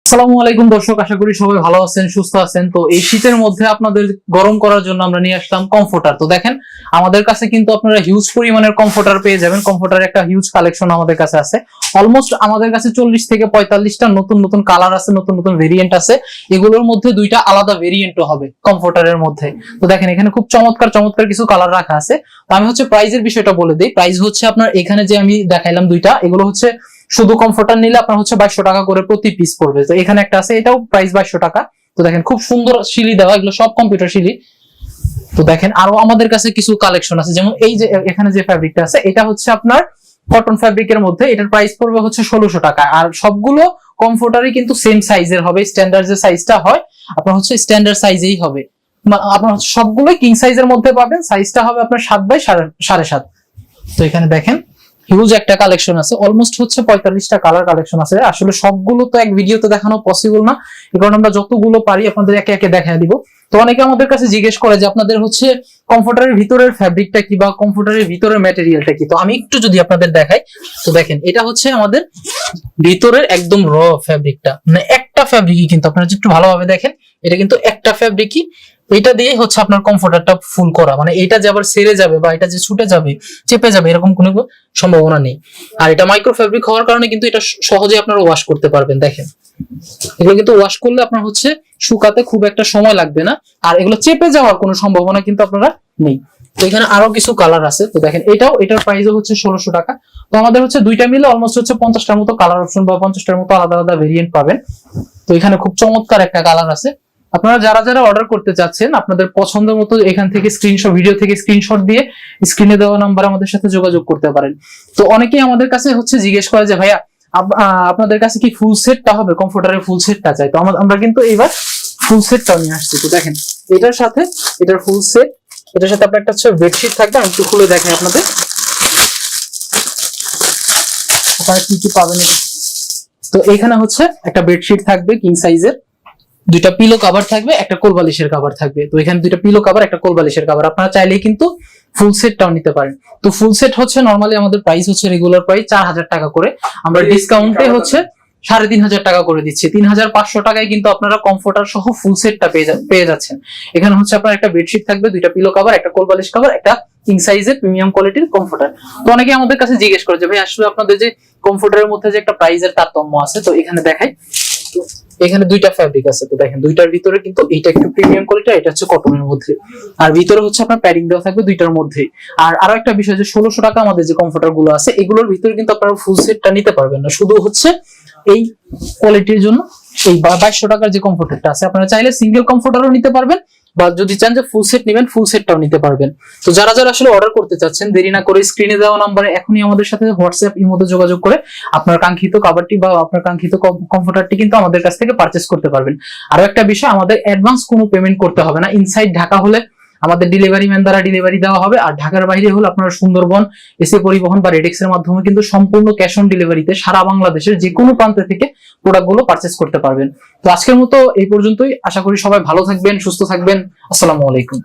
আসসালামু আলাইকুম দর্শক, আশা করি সবাই ভালো আছেন, সুস্থ আছেন। তো এই শীতের মধ্যে আপনাদের গরম করার জন্য আমরা নিয়ে আসলাম কমফোর্টার। তো দেখেন আমাদের কাছে কিন্তু আপনারা হিউজ পরিমাণের কমফোর্টার পেয়ে যাবেন। কমফোর্টার একটা হিউজ কালেকশন আমাদের কাছে আছে। অলমোস্ট আমাদের কাছে 40 থেকে 45টা নতুন নতুন কালার আছে, নতুন নতুন ভেরিয়েন্ট আছে। এগুলোর মধ্যে দুইটা আলাদা ভেরিয়েন্টও হবে কমফোর্টারের মধ্যে। তো দেখেন এখানে খুব চমৎকার চমৎকার কিছু কালার রাখা আছে। তো আমি প্রাইজের বিষয়টা বলে দিই। প্রাইস হচ্ছে আপনার এখানে যে আমি দেখাইলাম দুইটা, এগুলো শুধু কমফোর্টার নিলে আপনার 2200 টাকা করে প্রতি পিস পড়বে। তো এখানে একটা আছে, এটাও প্রাইস 2200 টাকা। তো দেখেন খুব সুন্দর শিলি দেওয়া, এগুলো সব কম্পিউটার শিলি। তো দেখেন আরো আমাদের কাছে কিছু কালেকশন আছে, যেমন এই যে এখানে যে ফ্যাব্রিকটা আছে, এটা আপনার কটন ফ্যাব্রিকের মধ্যে। এটার প্রাইস পড়বে 1600 টাকা। আর সবগুলো কমফোর্টারই কিন্তু সেম সাইজের হবে। স্ট্যান্ডার্ড যে সাইজটা হয় আপনার স্ট্যান্ডার্ড সাইজেই হবে। আপনার সবগুলোই কিং সাইজের মধ্যে পাবেন। সাইজটা হবে আপনার 7x7.5। তো এখানে দেখেন হিউজ একটা কালেকশন আছে। অলমোস্ট 45টা কালার কালেকশন আছে। আসলে সবগুলো তো এক ভিডিওতে দেখানো পসিবল না, এই কারণে আমরা যতগুলো পারি আপনাদের একে একে দেখায় দিব। তো অনেকে আমাদের কাছে জিজ্ঞেস করে যে আপনাদের কমফোর্টারের ভিতরের ফ্যাব্রিকটা কি বা কমফোর্টারের ভিতরের ম্যাটেরিয়ালটা কি। তো আমি একটু যদি আপনাদের দেখাই, তো দেখেন এটা আমাদের ভিতরের একদম র ফ্যাব্রিকটা, মানে একটা ফ্যাব্রিকই কিন্তু আপনারা একটু ভালোভাবে দেখেন, এটা কিন্তু একটা ফ্যাব্রিকই। এটা দিয়ে আপনার কমফোর্টারটা ফুল করা, মানে এটা যে আবার সেরে যাবে বা এটা যে ছুটে যাবে চেপে যাবে এরকম কোনো সম্ভাবনা নেই। আর এটা মাইক্রো ফ্যাব্রিক হওয়ার কারণে কিন্তু এটা সহজে আপনারা ওয়াশ করতে পারবেন। দেখেন এগুলো কিন্তু ওয়াশ করলে আপনার শুকাতে খুব একটা সময় লাগবে না, আর এগুলো চেপে যাওয়ার কোনো সম্ভাবনা কিন্তু আপনারা নেই। তো এখানে আরো কিছু কালার আছে। তো দেখেন এটার প্রাইসও 1600 টাকা। তো আমাদের দুইটা মিলে অলমোস্ট 50টার মতো কালার অপশন বা 50টার মতো আলাদা আলাদা ভেরিয়েন্ট পাবেন। তো এখানে খুব চমৎকার একটা কালার আছে। আপনারা যারা যারা অর্ডার করতে চাচ্ছেন আপনাদের পছন্দের মতো এখান থেকে ভিডিও থেকে স্ক্রিনশট দিয়ে স্ক্রিনে দেওয়া নাম্বারে আমাদের সাথে যোগাযোগ করতে পারেন। তো অনেকেই আমাদের কাছে জিজ্ঞেস করে যে ভাইয়া আপনাদের কাছে কি ফুল সেটটা হবে, কমফোর্টারের ফুল সেটটা চাই। তো আমরা কিন্তু এইবার ফুল সেটটাও নিয়ে আসছি। তো দেখেন এটার সাথে এটার ফুল সেট, এটার সাথে আপনার একটা বেডশিট থাকবে। আমি একটু খুলে দেখাই আপনাদের আপনারা কি কি পাবেন। তো এখানে একটা বেডশিট থাকবে কিং সাইজের, দুইটা পিলো কভার থাকবে, একটা কোল বালিশের কভার থাকবে। তো এখানে দুইটা পিলো কভার, একটা কোল বালিশের কভার। আপনারা চাইলে কিন্তু ফুল সেটটাও নিতে পারেন। তো ফুল সেট নরমালি আমাদের প্রাইস রেগুলার প্রাইস 4000 টাকা করে, আমরা ডিসকাউন্টে 3500 টাকা করে দিচ্ছি। 3500 টাকায় কিন্তু আপনারা কমফোর্টার সহ ফুল সেটটা পেয়ে যাচ্ছেন। এখানে আপনার একটা বেডশিট থাকবে, দুইটা পিলো কভার, একটা কোল বালিশ কভার, একটা কিং সাইজের প্রিমিয়াম কোয়ালিটির কমফোর্টার। তো অনেকে আমাদের কাছে জিজ্ঞেস করে যে ভাই আসলে আপনাদের যে কমফোর্টারের মধ্যে যে একটা প্রাইসের তারতম্য আছে। তো এখানে দেখাই, এখানে দুইটা ফ্যাব্রিক আছে। তো দেখেন দুইটার ভিতরে কিন্তু এটা একটু প্রিমিয়াম কোয়ালিটি, এটা কটনের মধ্যে। আর ভিতরে আপনার প্যাডিং দেওয়া থাকবে দুইটার মধ্যে। আর আরো একটা বিষয় যে 1600 টাকা আমাদের যে কমফোর্টার গুলো আছে, এগুলোর ভিতরে কিন্তু আপনারা ফুল সেটটা নিতে পারবেন না, শুধু এই কোয়ালিটির জন্য এই 2200 টাকার যে কমফোর্টারটা আছে আপনারা চাইলে সিঙ্গেল কমফোর্টারও নিতে পারবেন, বা যদি চান যে ফুল সেট নেবেন ফুল সেটটাও নিতে পারবেন। তো যারা যারা অর্ডার করতে চাচ্ছেন দেরি না করে স্ক্রিনে দেওয়া নম্বরে এখনই আমাদের সাথে হোয়াটসঅ্যাপ ইমোতে যোগাযোগ করে আপনার কাঙ্ক্ষিত কভারটি বা আপনার কাঙ্ক্ষিত কমফোর্টারটি কিন্তু আমাদের কাছ থেকে পারচেজ করতে পারবেন। আরো একটা বিষয়, আমাদের অ্যাডভান্স কোনো পেমেন্ট করতে হবে না। ইনসাইড ঢাকা হলে আমাদের ডেলিভারি ম্যান দ্বারা ডেলিভারি দেওয়া হবে, আর ঢাকার বাইরে হলে আপনারা সুন্দরবন এসে পরিবহন বা রেডেক্স এর মাধ্যমে কিন্তু সম্পূর্ণ ক্যাশ অন ডেলিভারিতে সারা বাংলাদেশের যে কোনো প্রান্ত থেকে প্রোডাক্টগুলো পারচেজ করতে পারবেন। তো আজকের মতো এই পর্যন্তই। আশা করি সবাই ভালো থাকবেন, সুস্থ থাকবেন। আসসালামু আলাইকুম।